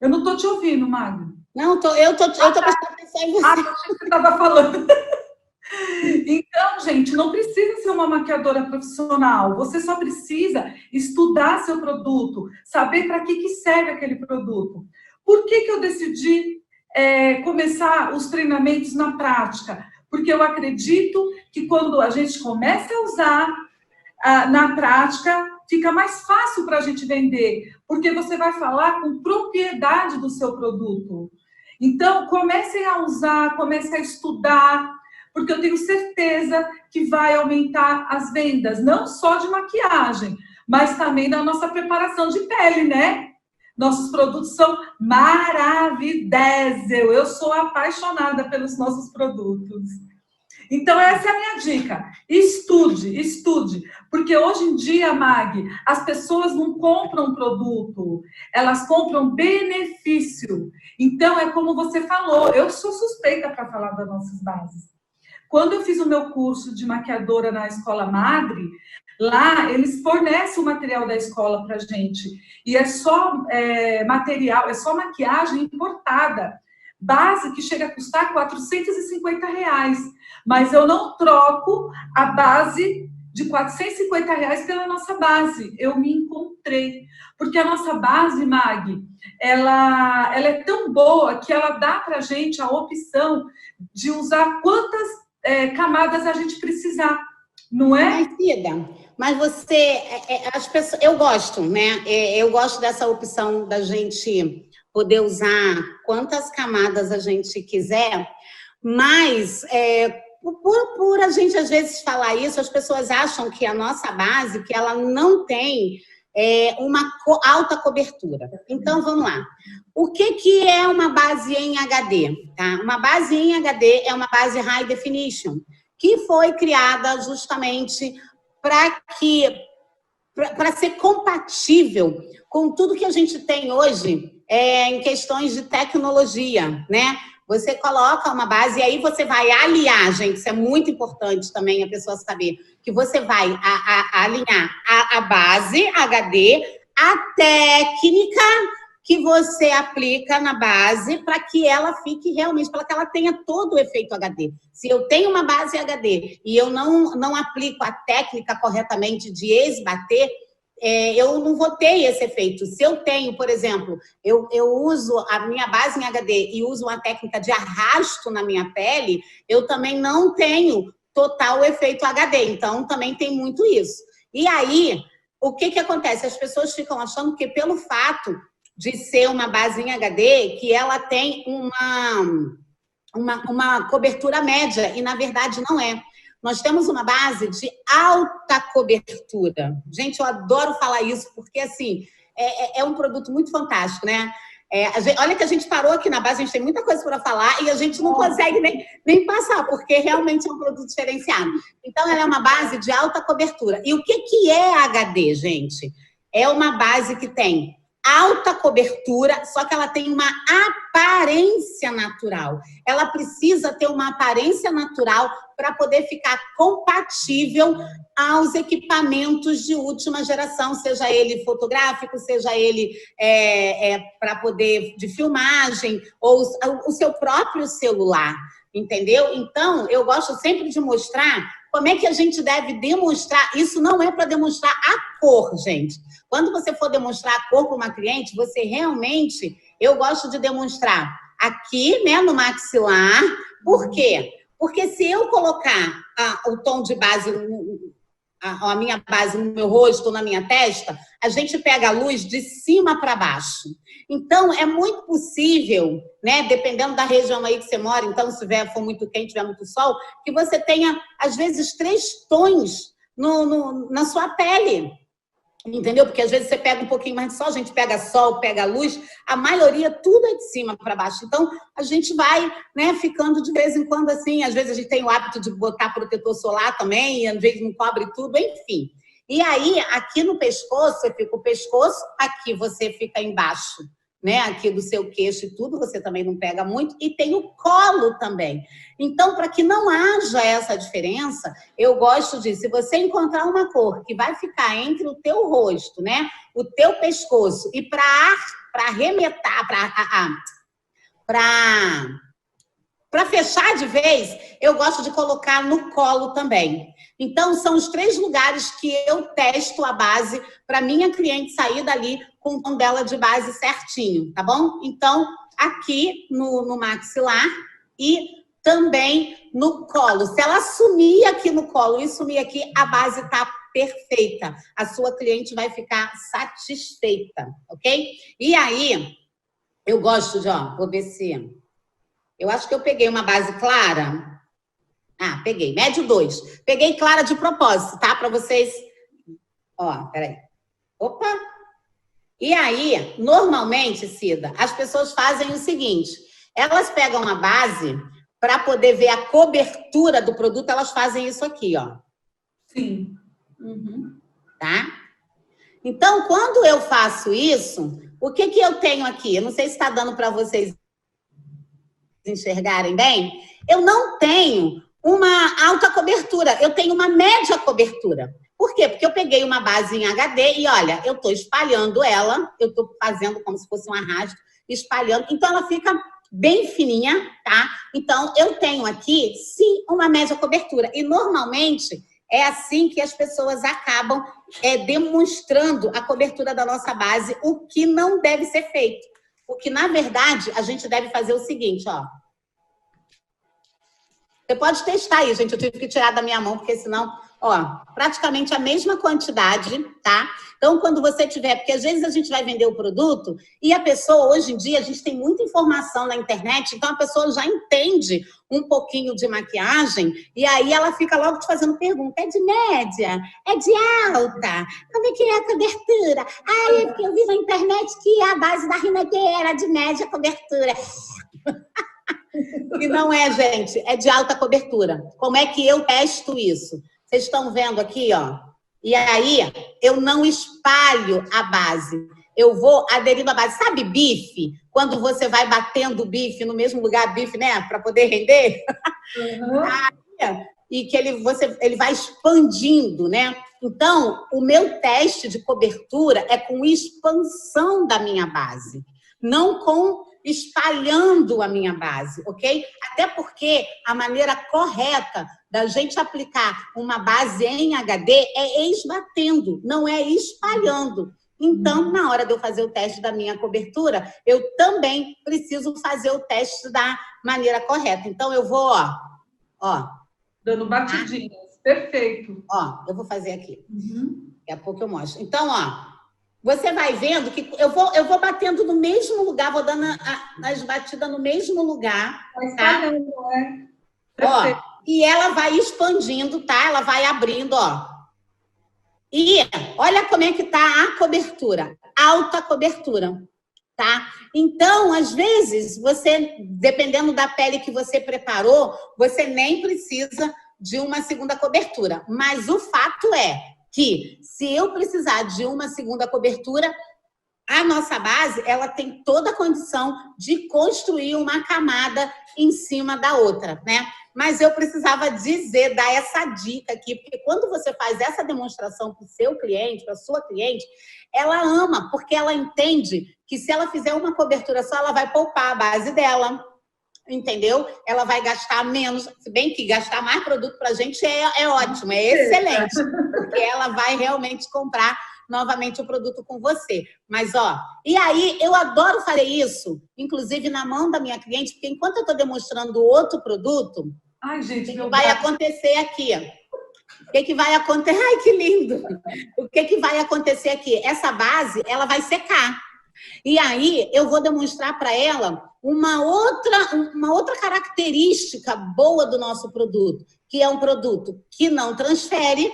Eu não estou te ouvindo, Magda. Não, eu tô prestando atenção em você. Achei que você estava falando. Então, gente, não precisa ser uma maquiadora profissional. Você só precisa estudar seu produto, saber para que serve aquele produto. Por que eu decidi começar os treinamentos na prática? Porque eu acredito que quando a gente começa a usar na prática, fica mais fácil para a gente vender, porque você vai falar com propriedade do seu produto. Então, comecem a usar, comecem a estudar, porque eu tenho certeza que vai aumentar as vendas, não só de maquiagem, mas também da nossa preparação de pele, né? Nossos produtos são maravilhosos. Eu sou apaixonada pelos nossos produtos. Então, essa é a minha dica. Estude, estude. Porque hoje em dia, Mag, as pessoas não compram produto, elas compram benefício. Então, é como você falou, eu sou suspeita para falar das nossas bases. Quando eu fiz o meu curso de maquiadora na Escola Madre, lá eles fornecem o material da escola para a gente. E é só material, é só maquiagem importada. Base que chega a custar R$450. Mas eu não troco a base de R$450 pela nossa base. Eu me encontrei. Porque a nossa base, Mag, ela é tão boa que ela dá para a gente a opção de usar quantas camadas a gente precisar. Não é? Mas você, as pessoas, eu gosto, né? Eu gosto dessa opção da gente poder usar quantas camadas a gente quiser, mas por a gente às vezes falar isso, as pessoas acham que a nossa base, que ela não tem uma alta cobertura. Então, vamos lá. O que é uma base em HD? Tá? Uma base em HD é uma base High Definition, que foi criada justamente para ser compatível com tudo que a gente tem hoje em questões de tecnologia, né? Você coloca uma base e aí você vai aliar, gente, isso é muito importante também a pessoa saber, que você vai alinhar a base HD, a técnica que você aplica na base para que ela fique realmente, para que ela tenha todo o efeito HD. Se eu tenho uma base HD e eu não aplico a técnica corretamente de esbater, eu não vou ter esse efeito. Se eu tenho, por exemplo, eu uso a minha base em HD e uso uma técnica de arrasto na minha pele, eu também não tenho total efeito HD. Então, também tem muito isso. E aí, o que acontece? As pessoas ficam achando que pelo fato de ser uma base em HD, que ela tem uma cobertura média, e na verdade não é. Nós temos uma base de alta cobertura. Gente, eu adoro falar isso, porque assim, é um produto muito fantástico, né? Olha que a gente parou aqui na base, a gente tem muita coisa para falar e a gente não consegue nem passar, porque realmente é um produto diferenciado. Então, ela é uma base de alta cobertura. E o que é HD, gente? É uma base que tem alta cobertura, só que ela tem uma aparência natural. Ela precisa ter uma aparência natural para poder ficar compatível aos equipamentos de última geração, seja ele fotográfico, seja ele para poder de filmagem, ou o seu próprio celular, entendeu? Então, eu gosto sempre de mostrar como é que a gente deve demonstrar. Isso não é para demonstrar a cor, gente. Quando você for demonstrar a cor para uma cliente, você realmente, eu gosto de demonstrar aqui, né, no maxilar. Por quê? Porque se eu colocar o tom de base, a minha base no meu rosto, na minha testa, a gente pega a luz de cima para baixo. Então, é muito possível, né, dependendo da região aí que você mora, então, se for muito quente, tiver muito sol, que você tenha, às vezes, 3 tons na sua pele. Entendeu? Porque às vezes você pega um pouquinho mais de sol, a gente pega sol, pega luz, a maioria tudo é de cima para baixo. Então, a gente vai, né, ficando de vez em quando assim, às vezes a gente tem o hábito de botar protetor solar também, e às vezes não cobre tudo, enfim. E aí, aqui no pescoço, você fica o pescoço, aqui você fica embaixo, né, aqui do seu queixo e tudo, você também não pega muito, e tem o colo também. Então, para que não haja essa diferença, eu gosto de, se você encontrar uma cor que vai ficar entre o teu rosto, né, o teu pescoço, e para arremetar, para fechar de vez, eu gosto de colocar no colo também. Então, são os 3 lugares que eu testo a base para minha cliente sair dali com o tom dela de base certinho, tá bom? Então, aqui no maxilar e também no colo. Se ela sumir aqui no colo e sumir aqui, a base tá perfeita. A sua cliente vai ficar satisfeita, ok? E aí, eu gosto de, vou ver se... Eu acho que eu peguei uma base clara. Ah, peguei. Médio 2. Peguei clara de propósito, tá? Para vocês... peraí. Opa! E aí, normalmente, Cida, as pessoas fazem o seguinte. Elas pegam a base, para poder ver a cobertura do produto, elas fazem isso aqui, ó. Sim. Uhum. Tá? Então, quando eu faço isso, o que eu tenho aqui? Eu não sei se está dando para vocês enxergarem bem. Eu não tenho uma alta cobertura, eu tenho uma média cobertura. Por quê? Porque eu peguei uma base em HD e, olha, eu estou espalhando ela, eu estou fazendo como se fosse um arrasto, espalhando, então ela fica bem fininha, tá? Então, eu tenho aqui, sim, uma média cobertura. E, normalmente, é assim que as pessoas acabam demonstrando a cobertura da nossa base, o que não deve ser feito. Porque, na verdade, a gente deve fazer o seguinte, ó. Você pode testar aí, gente. Eu tive que tirar da minha mão, porque senão, praticamente a mesma quantidade, tá? Então, quando você tiver... Porque às vezes a gente vai vender o produto e a pessoa, hoje em dia, a gente tem muita informação na internet, então a pessoa já entende um pouquinho de maquiagem e aí ela fica logo te fazendo pergunta. É de média? É de alta? Como é que é a cobertura? É porque eu vi na internet que a base da Rinode era de média cobertura. E não é, gente, é de alta cobertura. Como é que eu testo isso? Vocês estão vendo aqui, ó. E aí, eu não espalho a base. Eu vou aderindo à base. Sabe bife? Quando você vai batendo o bife no mesmo lugar, bife, né? Para poder render. Uhum. E que ele vai expandindo, né? Então, o meu teste de cobertura é com expansão da minha base. Não com espalhando a minha base, ok? Até porque a maneira correta da gente aplicar uma base em HD é esbatendo, não é espalhando. Então, na hora de eu fazer o teste da minha cobertura, eu também preciso fazer o teste da maneira correta. Então, eu vou, ó. Dando batidinhas. Perfeito. Eu vou fazer aqui. Daqui a pouco eu mostro. Então, você vai vendo que eu vou batendo no mesmo lugar, vou dando as batidas no mesmo lugar. Tá? E ela vai expandindo, tá? Ela vai abrindo, E olha como é que tá a cobertura. Alta cobertura, tá? Então, às vezes, você, dependendo da pele que você preparou, você nem precisa de uma segunda cobertura. Mas o fato é que, se eu precisar de uma segunda cobertura, a nossa base, ela tem toda a condição de construir uma camada em cima da outra, né? Mas eu precisava dar essa dica aqui, porque quando você faz essa demonstração para o seu cliente, para a sua cliente, ela ama, porque ela entende que se ela fizer uma cobertura só, ela vai poupar a base dela, entendeu? Ela vai gastar menos, se bem que gastar mais produto para a gente é ótimo, é excelente, porque ela vai realmente comprar novamente o produto com você. Mas, e aí eu adoro fazer isso, inclusive na mão da minha cliente, porque enquanto eu estou demonstrando outro produto, ai, gente, o que vai acontecer aqui? O que vai acontecer? Ai, que lindo! O que vai acontecer aqui? Essa base, ela vai secar. E aí, eu vou demonstrar para ela uma outra característica boa do nosso produto, que é um produto que não transfere,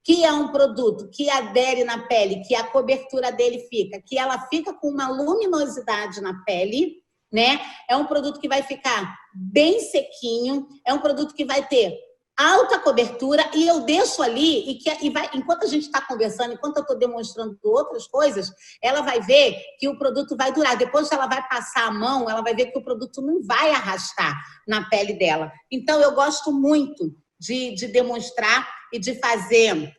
que é um produto que adere na pele, que a cobertura dele fica, que ela fica com uma luminosidade na pele, né? É um produto que vai ficar bem sequinho, é um produto que vai ter alta cobertura, e eu deixo ali, enquanto a gente está conversando, enquanto eu estou demonstrando outras coisas, ela vai ver que o produto vai durar. Depois que ela vai passar a mão, ela vai ver que o produto não vai arrastar na pele dela. Então, eu gosto muito de demonstrar e de fazer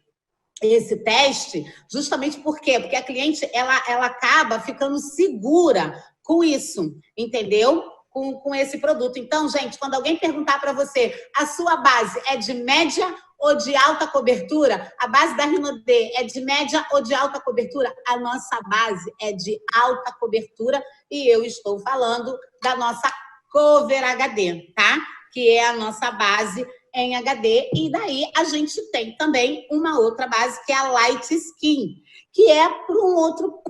esse teste, justamente por quê? Porque a cliente, ela acaba ficando segura com isso, entendeu? Com esse produto. Então, gente, quando alguém perguntar para você, a sua base é de média ou de alta cobertura? A base da Rinodê é de média ou de alta cobertura? A nossa base é de alta cobertura e eu estou falando da nossa Cover HD, tá? Que é a nossa base em HD. E daí a gente tem também uma outra base que é a Light Skin, que é para um outro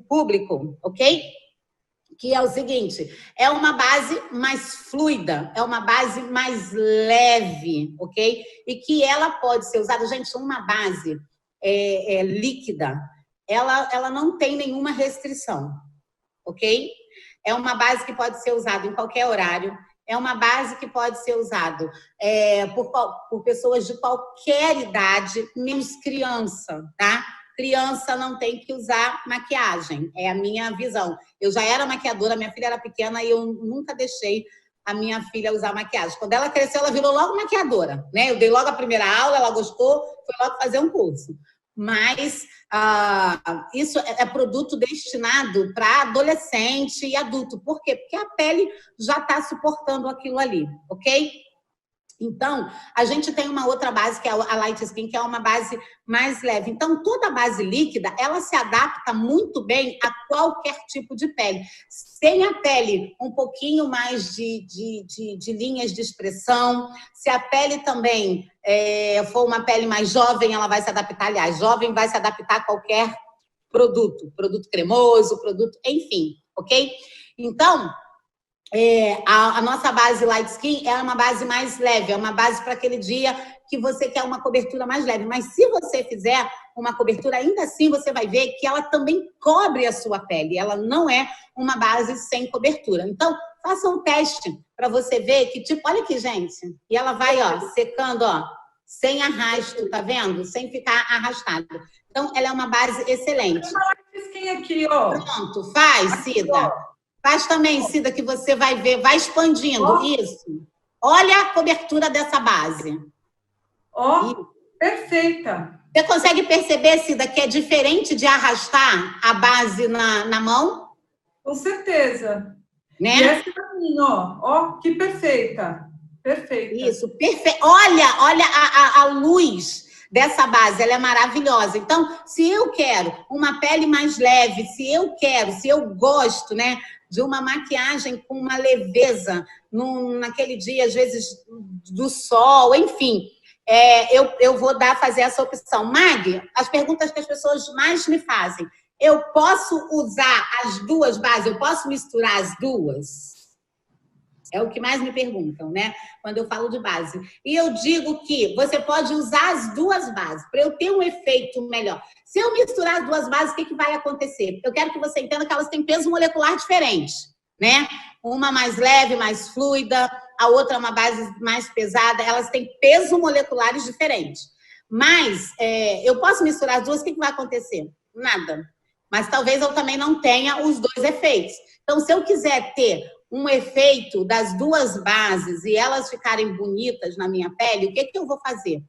público, ok? Que é o seguinte, é uma base mais fluida, é uma base mais leve, ok? E que ela pode ser usada, gente, uma base líquida, ela não tem nenhuma restrição, ok? É uma base que pode ser usada em qualquer horário, é uma base que pode ser usada por pessoas de qualquer idade, menos criança, tá? Criança não tem que usar maquiagem, é a minha visão. Eu já era maquiadora, minha filha era pequena e eu nunca deixei a minha filha usar maquiagem. Quando ela cresceu, ela virou logo maquiadora, né? Eu dei logo a primeira aula, ela gostou, foi logo fazer um curso. Mas isso é produto destinado para adolescente e adulto. Por quê? Porque a pele já está suportando aquilo ali, ok? Então, a gente tem uma outra base, que é a Light Skin, que é uma base mais leve. Então, toda base líquida, ela se adapta muito bem a qualquer tipo de pele. Tem a pele um pouquinho mais de linhas de expressão, se a pele também for uma pele mais jovem, ela vai se adaptar. Aliás, jovem vai se adaptar a qualquer produto cremoso, produto, enfim, ok? Então, a nossa base Light Skin é uma base mais leve, é uma base para aquele dia que você quer uma cobertura mais leve. Mas se você fizer uma cobertura, ainda assim você vai ver que ela também cobre a sua pele. Ela não é uma base sem cobertura. Então, faça um teste para você ver que, tipo, olha aqui, gente. E ela vai, ó, secando, ó, sem arrasto, tá vendo? Sem ficar arrastada. Então, ela é uma base excelente. Tem uma Light Skin aqui, ó. Pronto, faz, Cida. Faz também, Cida, que você vai ver, vai expandindo. Isso. Olha a cobertura dessa base. Ó, perfeita. Você consegue perceber, Cida, que é diferente de arrastar a base na mão? Com certeza. Né? E essa também, ó, que perfeita. Perfeita. Isso, perfeito. Olha a luz dessa base, ela é maravilhosa. Então, se eu quero uma pele mais leve, se eu gosto, né, de uma maquiagem com uma leveza, naquele dia, às vezes, do sol, enfim, eu vou fazer essa opção. Mag, as perguntas que as pessoas mais me fazem, eu posso usar as duas bases? Eu posso misturar as duas? É o que mais me perguntam, né? Quando eu falo de base. E eu digo que você pode usar as duas bases para eu ter um efeito melhor. Se eu misturar as duas bases, o que vai acontecer? Eu quero que você entenda que elas têm peso molecular diferente, né? Uma mais leve, mais fluida, a outra uma base mais pesada. Elas têm peso moleculares diferentes. Mas eu posso misturar as duas, o que vai acontecer? Nada. Mas talvez eu também não tenha os dois efeitos. Então, se eu quiser ter um efeito das duas bases e elas ficarem bonitas na minha pele, o que eu vou fazer?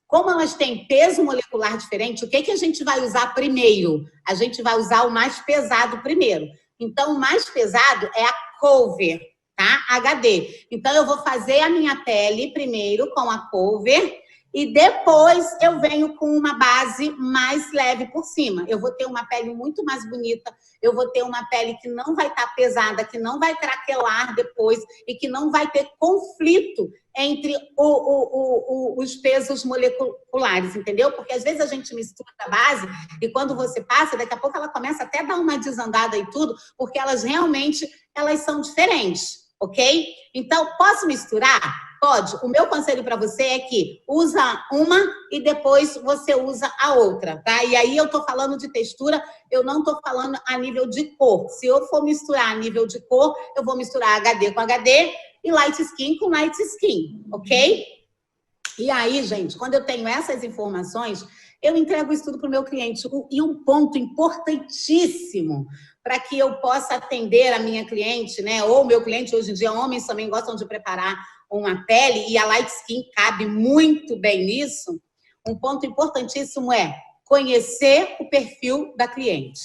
Como elas têm peso molecular diferente, o que a gente vai usar primeiro? A gente vai usar o mais pesado primeiro. Então, o mais pesado é a Cover, tá? HD. Então, eu vou fazer a minha pele primeiro com a Cover e depois eu venho com uma base mais leve por cima. Eu vou ter uma pele muito mais bonita, eu vou ter uma pele que não vai estar pesada, que não vai craquelar depois e que não vai ter conflito entre os pesos moleculares, entendeu? Porque às vezes a gente mistura a base e quando você passa, daqui a pouco ela começa até a dar uma desandada e tudo, porque elas realmente são diferentes, ok? Então, posso misturar? Pode. O meu conselho para você é que usa uma e depois você usa a outra, tá? E aí eu tô falando de textura, eu não tô falando a nível de cor. Se eu for misturar a nível de cor, eu vou misturar HD com HD e Light Skin com Light Skin, ok? E aí, gente, quando eu tenho essas informações, eu entrego isso tudo para o meu cliente. E um ponto importantíssimo para que eu possa atender a minha cliente, né? Ou meu cliente, hoje em dia, homens também gostam de preparar uma pele, e a Light Skin cabe muito bem nisso. Um ponto importantíssimo é conhecer o perfil da cliente.